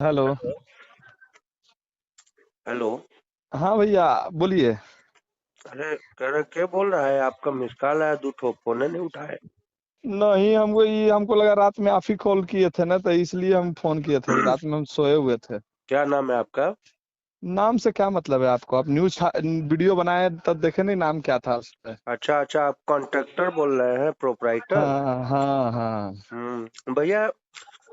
Hello. Hello. हाँ भैया, बोलिए। अरे कह रहे क्या बोल रहा है, आपका मिस कॉल आया, दो ठो फोन नहीं उठाए। नहीं, हमको लगा रात में आप ही कॉल किए थे ना, तो इसलिए हम फोन किए थे। रात में हम सोए हुए थे। क्या नाम है आपका? नाम से क्या मतलब है आपको? आप वीडियो बनाए तब देखे नहीं नाम क्या था उस पे? अच्छा अच्छा, आप कॉन्ट्रैक्टर बोल रहे हैं, प्रोपराइटर। हाँ हाँ हाँ। भैया,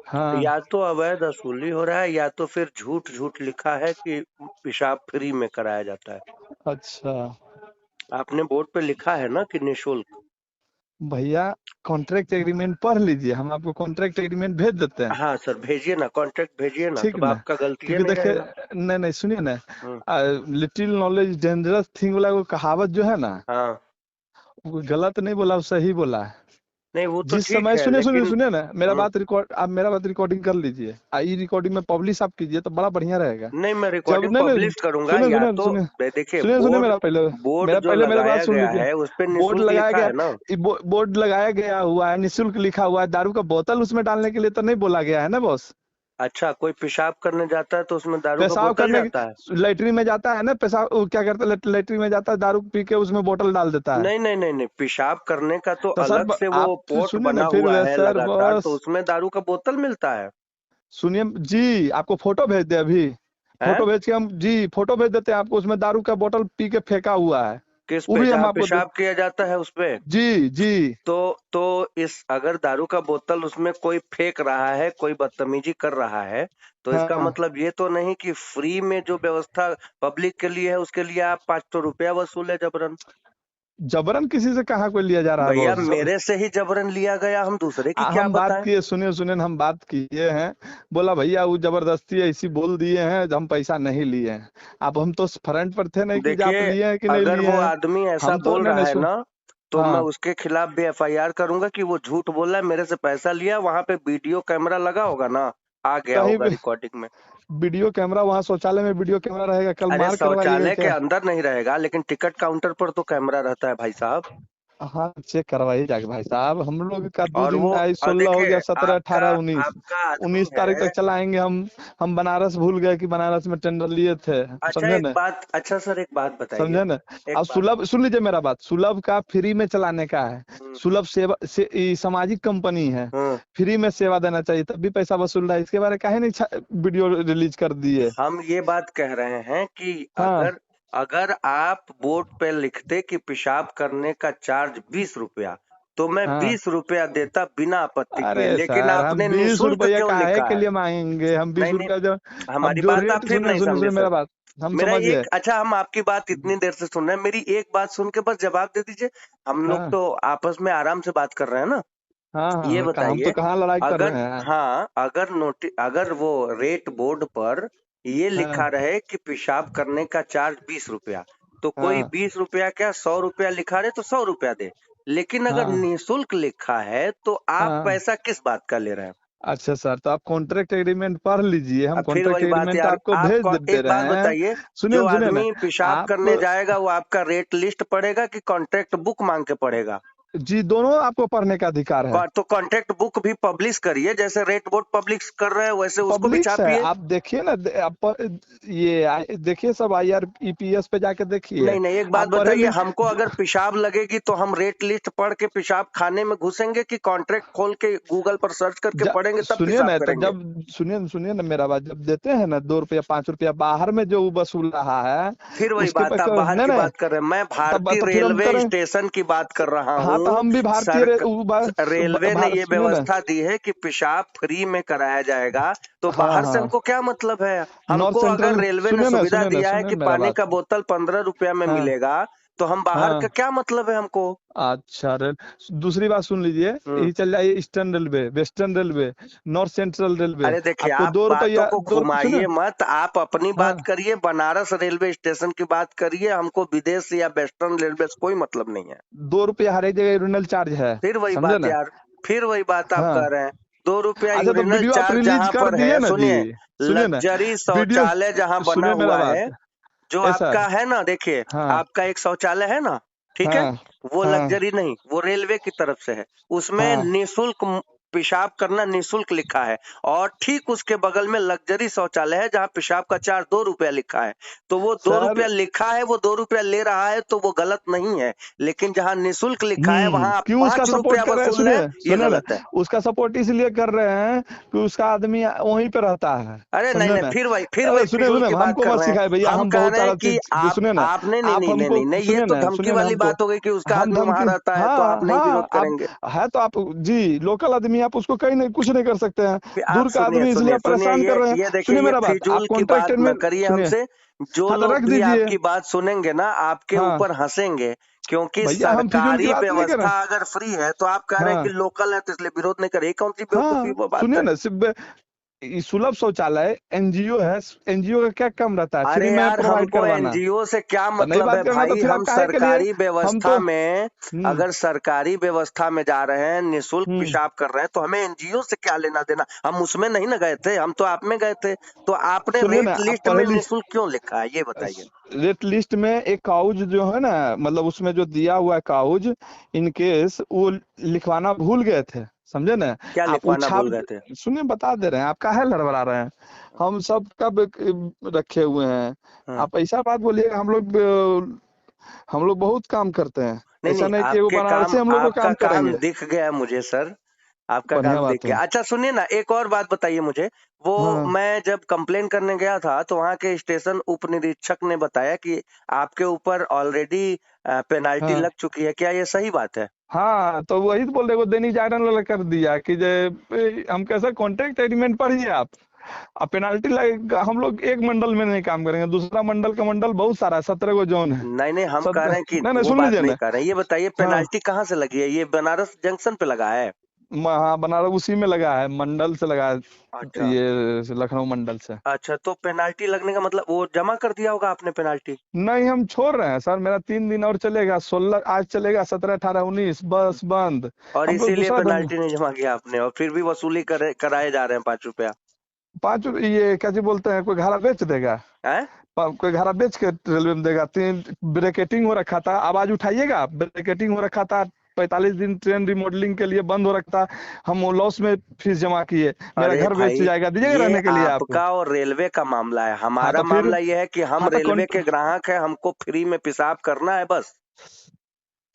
हाँ। या तो अवैध वसूली हो रहा है या तो फिर झूठ झूठ लिखा है कि पेशाब फ्री में कराया जाता है। अच्छा आपने बोर्ड पे लिखा है ना कि निःशुल्क। भैया, कॉन्ट्रैक्ट एग्रीमेंट पढ़ लीजिए, हम आपको कॉन्ट्रैक्ट एग्रीमेंट भेज देते हैं। हाँ सर, भेजिए ना, कॉन्ट्रैक्ट भेजिए ना, ठीक तब ना? आपका गलती क्योंकि नहीं देखिए, रहेगा। नहीं नहीं, सुनिए ना। हम्म। लिटिल नॉलेज डेंजरस थिंग वाला वो कहावत जो है ना, हाँ। वो गलत नहीं बोला, वो सही बोला है। नहीं वो तो जिस ठीक समय, है सुनिए सुनिए लेकिन। सुनिए ना, हम्म। मेरा बात रिकॉर्डिंग कर लीजिए। आई रिकॉर्डिंग में पब्लिश आप कीजिए तो बड़ा बढ़िया रहेगा। नहीं, मैं जब रिकॉर्डिंग नहीं नहीं, पब्लिश करूंगा सुनिए या सुनिए तो। सुनिए देखिए, सुनिए सुनिए बोर्ड बोर्ड मेरा जो पहले मेरा बात लगाया सुन गया लीजिए। है उस पे बोर्ड निःशुल्क लगाया लिखा गया, है ना। बोर्ड लगाया गया हुआ है, निःशुल्क लिखा हुआ है। दारू का बोतल उसमें डालने के लिए तो नहीं बोला गया है ना बॉस? अच्छा, कोई पेशाब करने जाता है तो उसमें दारू का पेशाब बोतल करने जाता है? लेटरिन में जाता है ना, पेशाब वो क्या करता है, लेटरिन में जाता है, दारू पी के उसमें बोतल डाल देता है। नहीं नहीं नहीं नहीं, पेशाब करने का तो तो सर अलग से वो आप पोर्ट सुनिए ना, बना फिर हुआ है सर लगातार, तो बॉस उसमें दारू का बोतल मिलता सुनिए जी, आपको फोटो भेज दे अभी। है? फोटो भेज के हम जी, फोटो भेज देते हैं आपको, उसमें दारू का बोतल पी के फेंका हुआ है। किस वो पे भी हम जहाँ आपको पेशाब किया जाता है उस पे? जी जी। तो इस अगर दारू का बोतल उसमें कोई फेंक रहा है, कोई बदतमीजी कर रहा है, तो इसका हाँ, मतलब ये तो नहीं कि फ्री में जो व्यवस्था पब्लिक के लिए है उसके लिए आप 500 रुपया वसूले जबरन। जबरन किसी से कहाँ कोई लिया जा रहा है भैया, बॉस? मेरे से ही जबरन लिया गया, हम दूसरे की क्या हम बात बताएं। किए, सुनिए सुनिए ना, हम बात किए हैं। बोला भैया वो जबरदस्ती ऐसी बोल दिए हैं, हम पैसा नहीं लिए हैं। अब हम तो फ्रंट पर थे नहीं कि आप देखिए, लिए हैं कि नहीं अगर लिए वो हैं। आदमी ऐसा हम तो बोल नहीं रहा नहीं है ना, तो मैं हाँ, उसके खिलाफ भी एफआईआर करूंगा कि वो झूठ बोल रहा है, मेरे से पैसा लिया। वहां पे वीडियो कैमरा लगा होगा ना, आ गया कहीं होगा भी रिकॉर्डिंग में। वीडियो कैमरा, वहां शौचालय में वीडियो कैमरा रहेगा? कल अरे मार करवाइएगा शौचालय के क्या? अंदर नहीं रहेगा, लेकिन टिकट काउंटर पर तो कैमरा रहता है भाई साहब। हाँ, चेक करवाइए जाके भाई साहब। हम लोग का दो और दिन वो आई, और 16 हो देखिए, गया, 17, आपका 18, 19। आपका आदमी 19 तारीख तक है। चलाएंगे हम बनारस भूल गए कि बनारस में टेंडर लिए थे। अच्छा समझे एक ना? बात, अच्छा सर एक बात बताइए। समझे ना? एक अब बात। सुलभ, सुन लीजिए मेरा बात, सुलभ का फ्री में चलाने का है। हम्म। सुलभ सेवा ये सामाजिक कंपनी है। हम्म। फ्री में सेवा देना चाहिए, तब भी पैसा वसूल रहा है। इसके बारे में काहे नहीं वीडियो रिलीज कर दिए? हम ये बात कह रहे हैं कि हाँ अगर अगर आप बोर्ड पे लिखते कि पेशाब करने का चार्ज 20 रुपया, तो मैं हाँ। 20 रुपया देता बिना आपत्ति किए, अरे लेकिन सर, हम आपने 20 रुपया निःशुल्क क्यों काहे लिखा के है? लिए मांगेंगे? हम बीस नहीं नहीं, रुपया जो, अब हमारी जो बात आप रेट, फिर सुनिए नहीं सुनिए समझे सुनिए सर। मेरा बात, हम मेरा समझ गए। एक, अच्छा हम आपकी बात इतनी देर से सुन रहे हैं, मेरी एक बात सुन के बस जवाब दे दीजिए। हम लोग हाँ तो आपस में आराम से बात कर रहे हैं ना। हाँ हाँ ये हाँ, हम तो बताइए, कहाँ लड़ाई कर अगर, रहे हैं। हाँ, अगर वो रेट बोर्ड पर ये लिखा हाँ रहे कि पेशाब करने का चार्ज 20 रुपया, तो कोई हाँ 20 रुपया क्या 100 रुपया लिखा रहे तो 100 रुपया दे। लेकिन अगर हाँ निःशुल्क लिखा है तो आप हाँ। पैसा किस बात का ले रहे हैं? अच्छा सर, तो आप कॉन्ट्रैक्ट एग्रीमेंट पढ़ लीजिए, हम अब फिर कॉन्ट्रैक्ट वही बात एग्रीमेंट यार, आपको आप भेज दे एक रहे बात हैं। बताइए। सुनिए जो सुनिए ना आदमी पेशाब आप, करने जाएगा वो आपका रेट लिस्ट पढ़ेगा कि कॉन्ट्रैक्ट बुक मांग के पढ़ेगा? जी दोनों आपको पढ़ने का अधिकार है। तो कॉन्ट्रैक्ट बुक भी पब्लिश करिए, जैसे रेट बोर्ड पब्लिश कर रहे हैं वैसे उसको भी पब्लिक्स है, छापिए। आप देखिए ना, देखिए सब IREPS पे जाके देखिए। नहीं नहीं, एक बात आप पढ़े बताइए, हमको लिख अगर पेशाब लगेगी तो हम रेट लिस्ट पढ़ के पेशाब खाने में घुसेंगे कि कॉन्ट्रैक्ट खोल के गूगल पर सर्च करके पढ़ेंगे तब सुनिए पेशाब ना, तो करेंगे? जब सुनिए ना मेरा बात, जब देते हैं ना 2 रुपया 5 रुपया बाहर में जो वसूल रहा है, फिर वही उसके बात, पे आप बाहर नहीं की नहीं, बात कर रहे हैं, मैं तब भारतीय तो फिर हम रेलवे करें। स्टेशन की बात कर रहा हाँ, तो हूँ। हम भी भारतीय रेलवे ने ये सुनिए ना। व्यवस्था दी है कि पेशाब फ्री में कराया जाएगा, तो हाँ बाहर से हाँ। हमको क्या मतलब है? नॉर्थ हमको अगर सेंट्रल, रेलवे ने सुविधा दिया है सुनिए कि मेरा पानी बात। का बोतल 15 रुपया में हाँ मिलेगा, तो हम बाहर का हाँ। क्या मतलब है हमको? अच्छा रेल, दूसरी बात सुन लीजिए। हम्म। यही चल जाइए, eastern railway, western railway, north central railway. अरे देखिए, आपको आप दो बातों रुपया को दो रुपये सुनो। घुमाइए मत, आप अपनी बात हाँ, करिए, बनारस रेलवे स्टेशन की बात करिए, हमको विदेश या वेस्टर्न रेलवे से कोई मतलब नहीं है। 2 रुपया हर एक जगह यूरिनल चार्ज है। फिर वही समझे बात ना? यार, फिर वही बात आप कह हाँ। रहे हैं। 2 रुपया अच्छा, तो यूरिनल वीडियो आप चार्ज रिलीज जहां कर पर दिए है, ना जी? सुनिए, सुनिए ना लग्जरी वीडियो, शौचालय जहां बना सुनिए मेरा हुआ है, बात। जो ए आपका सर। है ना, देखिए, हाँ आपका एक शौचालय है ना, ठीक है, हाँ वो हाँ लग्जरी नहीं, वो रेलवे की तरफ से है, उसमें हाँ निःशुल्क पेशाब करना निःशुल्क लिखा है, और ठीक उसके बगल में लग्जरी शौचालय है जहाँ पेशाब का चार्ज 2 रुपया लिखा है। तो वो 2 सर रुपया लिखा है, वो 2 रुपया ले रहा है, तो वो गलत नहीं है। लेकिन जहाँ निःशुल्क लिखा है वहां आप क्यों उसका 5 सपोर्ट रुपया कर रहे हैं? वसूल रहे हैं, सुनिए ये सुनिए ना, गलत है। उसका सपोर्ट इसलिए कर रहे हैं कि उसका आदमी वहीं पे रहता है, अरे नहीं समझे नहीं, ना। फिर वही सुनिए फिजूल सुनिए, की बात हमको कर मत रहे हैं। सिखाए भैया, हम हम कह बहुत रहे हैं सारा कि चीज सुनिए ना। आप नहीं नहीं आप नहीं नहीं हमको नहीं नहीं, ये सुनिए तो ना, धमकी सुनिए ना वाली हमको। बात हो गई कि उसका हम आदमी वहां धमकी, रहता है तो हाँ आप नहीं हाँ, विरोध आप करेंगे। है तो आप जी लोकल आदमी, आप उसको कहीं नहीं कुछ नहीं कर सकते हैं। फिर आप दूर का सुनिए आदमी इसलिए सुनिए आप सुनिए, परेशान कर रहे हैं। ये देखिए, सुनिए ये मेरा बात, आप फिजूल की बात कॉन्ट्रैक्टर में न करिए सुनिए। हमसे। जो हाँ तो लोग रख भी दीजिए। आपकी बात सुनेंगे ना, आपके हाँ ऊपर हंसेंगे, क्योंकि भैया, हम फिजूल की सरकारी बात नहीं कर रहे व्यवस्था अगर फ्री है तो आप कह हैं। रहे हैं कि हाँ लोकल है तो इसलिए विरोध नहीं करिए। कौन सी बेवकूफी हाँ, वो बात सुनिए है? ना, सिर्फ ये सुलभ शौचालय एनजीओ है। एनजीओ का क्या काम रहता है? अरे फ्री में यार, प्रोवाइड हमको करवाना। एनजीओ से क्या तो नहीं मतलब है बात करना तो भाई? फिर हम आप काहे के लिए? सरकारी हम व्यवस्था तो में, अगर सरकारी व्यवस्था में जा रहे हैं, निःशुल्क हम्म पेशाब कर रहे हैं, तो हमें एनजीओ से क्या लेना देना? हम उसमें नहीं ना गए थे, हम तो आप में गए थे। तो आपने सुनिए ना, रेट आप लिस्ट में निःशुल्क क्यों लिखा है, ये बताइए। रेट लिस्ट में एक काउज जो है ना, मतलब उसमें जो दिया हुआ है काउज, इन केस वो लिखवाना भूल गए थे, समझे ना। क्या आप वो लिखवाना भूल छाप, गए थे? सुनिए बता दे रहे हैं, आप काहे लड़बड़ा रहे हैं? हम सब कब रखे हुए हैं। हाँ। आप ऐसा बात बोलिएगा, हम लोग बहुत काम करते हैं। नहीं ऐसा नहीं, नहीं कि वो बनारसी हम लोग को आपका काम काम करेंगे। दिख गया मुझे सर। आपका बढ़िया काम दिख बात है। गया। अच्छा सुनिए ना, एक और बात बताइए मुझे। वो हाँ मैं जब कंप्लेन करने गया था तो वहाँ के स्टेशन उप निरीक्षक ने बताया कि आपके ऊपर ऑलरेडी पेनाल्टी हाँ लग चुकी है। क्या ये सही बात है? हाँ, तो वही तो बोल रहे, वो दैनिक जागरण वाला कर दिया कि हम कैसा कॉन्ट्रैक्ट एग्रीमेंट पढ़िए आप। अब पेनाल्टी लगेगा, हम लोग एक मंडल में नहीं काम करेंगे, दूसरा मंडल का मंडल बहुत सारा है, 17 गो जोन है। नहीं नहीं, हम कह सब रहे हैं कि नहीं नहीं, वो सुन बात लीजिए नहीं ना। कर रहे हैं। ये बताइए हाँ पेनाल्टी कहाँ से लगी है? ये बनारस जंक्शन पे लगा है? हाँ, बनारस उसी में लगा है, मंडल से लगा है, अच्छा ये लखनऊ मंडल से। अच्छा, तो पेनाल्टी लगने का मतलब वो जमा कर दिया होगा आपने पेनाल्टी? नहीं, हम छोड़ रहे हैं सर, मेरा 3 दिन और चलेगा, 16 आज चलेगा, 17 18 19 बस बंद। और हमको इसीलिए दूसरा धंधा। पेनाल्टी नहीं जमा किया आपने, और फिर भी वसूली कराए जा रहे हैं 5 रुपया? ये क्या जी बोलते हैं, कोई घाड़ा बेच देगा? है? कोई घाड़ा बेच के रेलवे में देगा? 3 ब्रेकेटिंग हो रखा था, आवाज उठाइएगा, ब्रेकेटिंग हो रखा था, 45 दिन ट्रेन रिमॉडलिंग के लिए बंद हो रखा था, हम वो लॉस में फीस जमा किए, मेरा अरे घर बेच भाई, जाएगा, दीजिएगा ये रहने के लिए आप। आपका और रेलवे का मामला है। हाँ हमारा तो फिर, मामला ये है कि हम हाँ तो रेलवे के ग्राहक हैं, हमको फ्री में पेशाब करना है बस।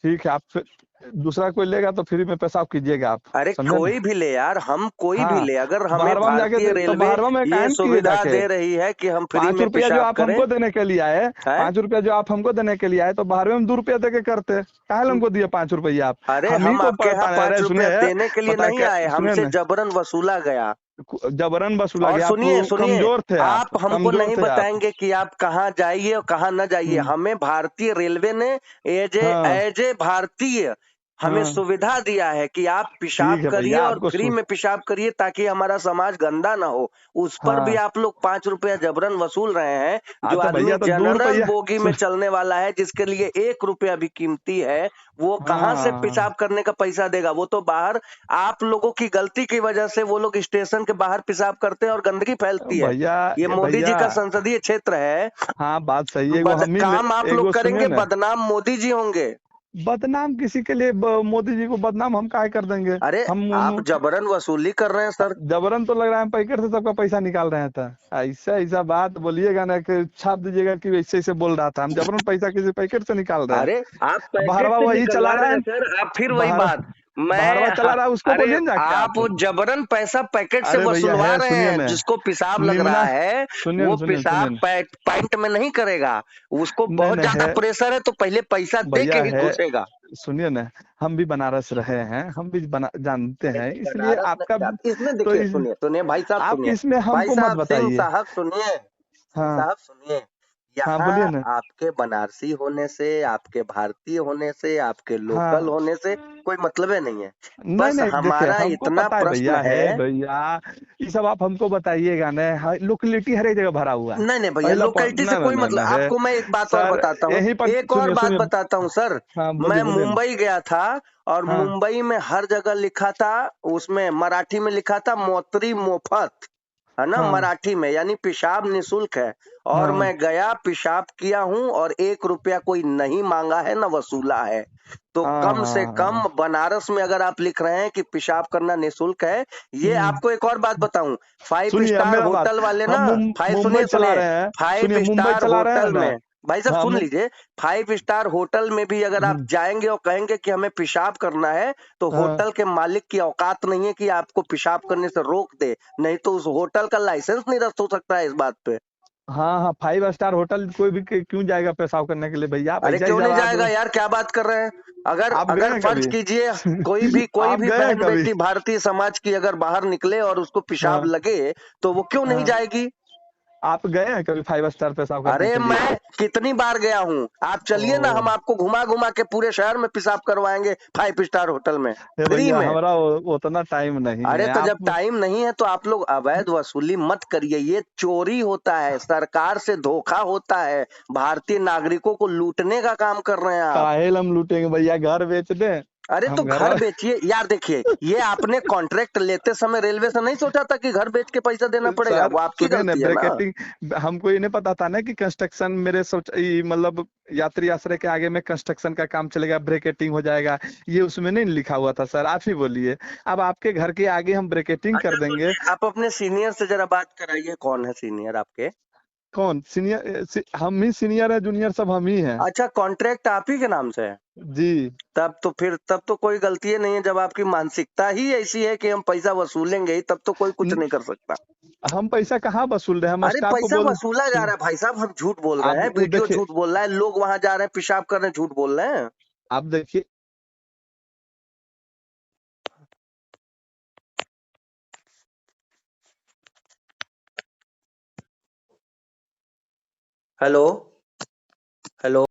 ठीक है, आप फिर दूसरा कोई लेगा तो फ्री में पेशाब कीजिएगा आप, अरे समझे ना। कोई भी ले यार, हम कोई भी हाँ, ले, अगर हमें बहरवा में जाके भारतीय तो रेलवे बहरवा में ये काहे न किए सुविधा जाके। दे रही है कि हम फ्री 5 में रुपया जो पेशाब आप करें। हमको देने के लिए आए, है? 5 रुपया जो आप हमको देने के लिए आए, तो बाहर में हम 2 रुपया दे के करते, काहे हमको दिए 5 रुपया आप? अरे हम ही हम को आपके यहाँ पता पांच रहे, रुपया सुने देने के लिए पता नहीं आए, सुने हमसे ना, जबरन वसूला गया। जबरन वसूला और गया, आप सुनिए सुनिए, कमजोर थे, आप आप हमको कमजोर नहीं थे आप। बताएंगे कि आप कहाँ जाइए और कहाँ न जाइए। हम्म, हमें भारतीय रेलवे ने हाँ एज ए भारतीय हमें हाँ, सुविधा दिया है कि आप पेशाब ठीक है करिए भैया, और आपको फ्री में पेशाब करिए, ताकि हमारा समाज गंदा ना हो। उस पर भी हाँ। आप लोग 5 रुपया जबरन वसूल रहे हैं। जो तो आदमी भैया तो दो जनरल रुपया बोगी में चलने वाला है, जिसके लिए 1 रुपया भी कीमती है, वो कहाँ से हाँ पेशाब करने का पैसा देगा? वो तो बाहर आप लोगों की गलती की वजह से वो लोग स्टेशन के बाहर पेशाब करते हैं और गंदगी फैलती है। भैया, ये मोदी जी भैया, का संसदीय क्षेत्र है। हाँ बात सही है, एगो हम ही काम आप एगो लोग सुनिए करेंगे, ना। बदनाम मोदी जी होंगे। बदनाम किसी के लिए मोदी जी को बदनाम हम काहे कर देंगे? अरे आप हम जबरन वसूली कर रहे हैं सर। जबरन तो लग रहा है हम पैकेट से सबका पैसा निकाल रहे थे। ऐसा ऐसा बात बोलिएगा ना कि छाप दीजिएगा कि ऐसे ऐसे बोल रहा था, हम जबरन पैसा किसी पैकेट से निकाल रहे अरे आप हैं। पैकेट बहरवा से वही चला निकलवा रहा रहे है, हैं सर, आप फिर वही बहर बात। बहरवा चला रहा है, उसको अरे बोलिए ना जाके आप आप। वो जबरन पैसा पैकेट से अरे भैया वसूलवा है, रहे सुनिए हैं। ना, जिसको पेशाब लग रहा निम्ना, है सुनिए वो ना, सुनिए सुनिए पेशाब ना, पैंट में नहीं करेगा। उसको नहीं बहुत नहीं ज्यादा है प्रेशर है तो पहले पैसा दे के भैया ही है, घुसेगा। सुनिए ना, हम भी बनारस रहे हैं, हम भी जानते अरे हैं, तो इसलिए बनारस में आपका क्या इसमें, तो देखिए सुनिए सुनिए भाई साहब, आप सुनिए इसमें भाई हमको मत साहब, सिंह बताइए। साहब सुनिए, सिंह हाँ साहब सुनिए। हाँ, यहाँ बोलिए ना। आपके बनारसी होने से, आपके भारतीय होने से, आपके लोकल हाँ, होने से कोई मतलब नहीं है। नहीं बस नहीं, देखिए हमारा हमको इतना पता है प्रश्न भैया, है। है भैया, ये सब आप हमको बताइएगा ना, लोकेलिटी हर एक जगह भरा हुआ है। नहीं नहीं भैया, पहला लोकेलिटी से ना ना कोई ना मतलब, ना है आपको मैं एक बात और सर, बताता हूँ, यहीं पर एक और सुनिए बात सुनिए। बताता हूँ सर। हाँ मैं बोलिए बोलिए ना। मुंबई गया था और हाँ मुंबई में हर जगह लिखा था, उसमें मराठी में लिखा था मोत्री मोफत। है ना, हाँ मराठी में, यानी पेशाब निःशुल्क है। और हाँ मैं गया, पेशाब किया हूँ और 1 रुपया कोई नहीं मांगा है न वसूला है। तो हाँ कम से हाँ कम हाँ। बनारस में अगर आप लिख रहे हैं कि पेशाब करना निःशुल्क है, ये हम्म। आपको एक और बात बताऊं, 5 सुनिए अब स्टार मेरा बात, होटल वाले ना, हम फाइव मुंबई सुनिए चला सुनिए, रहे हैं, सुनिए 5 मुंबई स्टार चला रहे हैं होटल ना। में, भाई साहब हाँ सुन लीजिए, 5 स्टार होटल में भी अगर आप हम्म, जाएंगे और कहेंगे कि हमें पेशाब करना है, तो हाँ होटल के मालिक की औकात नहीं है कि आपको पेशाब करने से रोक दे, नहीं तो उस होटल का लाइसेंस निरस्त हो सकता है इस बात पे। हाँ हाँ, 5 स्टार होटल कोई भी क्यों जाएगा पेशाब करने के लिए भैया, आप अरे ऐसा ही क्यों नहीं जवाब जाएगा दो। यार, क्या बात कर रहे हैं। अगर आप गए अगर हैं फर्ज कभी? कीजिए, कोई आप भी गए हैं बहन कभी? बेटी भारतीय समाज की अगर बाहर निकले और उसको पेशाब हाँ लगे, तो वो क्यों नहीं हाँ। जाएगी। आप गए हैं कभी 5 स्टार पेशाब करने अरे के लिए? मैं कितनी बार गया हूँ, आप चलिए ना, ओ, हम आपको घुमा घुमा के पूरे शहर में पेशाब करवाएंगे 5 स्टार होटल में, हे फ्री भैया में। हमारा उतना टाइम नहीं अरे है तो आप। जब टाइम नहीं है तो आप लोग अवैध वसूली मत करिए, ये चोरी होता है, सरकार से धोखा होता है, भारतीय नागरिकों को लूटने का काम कर रहे हैं आप। काहेल हम लूटेंगे भैया, घर बेच दें अरे तो हम घर। घर बेचिए यार, देखिए ये आपने कॉन्ट्रैक्ट लेते समय रेलवे से नहीं सोचा था कि घर बेच के पैसा देना पड़ेगा, सर वो आपकी सुनिए ना, गलती है ना। ब्रैकेटिंग हमको ये नहीं पता था ना कि कंस्ट्रक्शन मेरे मतलब यात्री आश्रय के आगे में कंस्ट्रक्शन का काम चलेगा, ब्रैकेटिंग हो जाएगा, ये उसमें नहीं लिखा हुआ था सर, आप ही बोलिए। अब आपके घर के आगे हम ब्रैकेटिंग कर अच्छा देंगे। सुनिए, आप अपने सीनियर से जरा बात कराइए, कौन है सीनियर आपके। कौन सीनियर? हम ही सीनियर है, जूनियर सब हम ही हैं। अच्छा, कॉन्ट्रैक्ट आप ही के नाम से है। जी। तब तो कोई गलती ही नहीं है, जब आपकी मानसिकता ही ऐसी है कि हम पैसा वसूलेंगे ही, तब तो कोई कुछ न- नहीं कर सकता। हम पैसा कहाँ वसूल रहे हैं, हम अरे स्टाफ को पैसा बोल। वसूला जा रहा है भाई साहब, हम झूठ बोल रहे आप हैं, वो वीडियो देखिए, झूठ बोल रहा है, लोग वहां जा रहे हैं पेशाब कर रहे हैं, झूठ बोल रहे हैं। आप देखिए। हेलो। हेलो।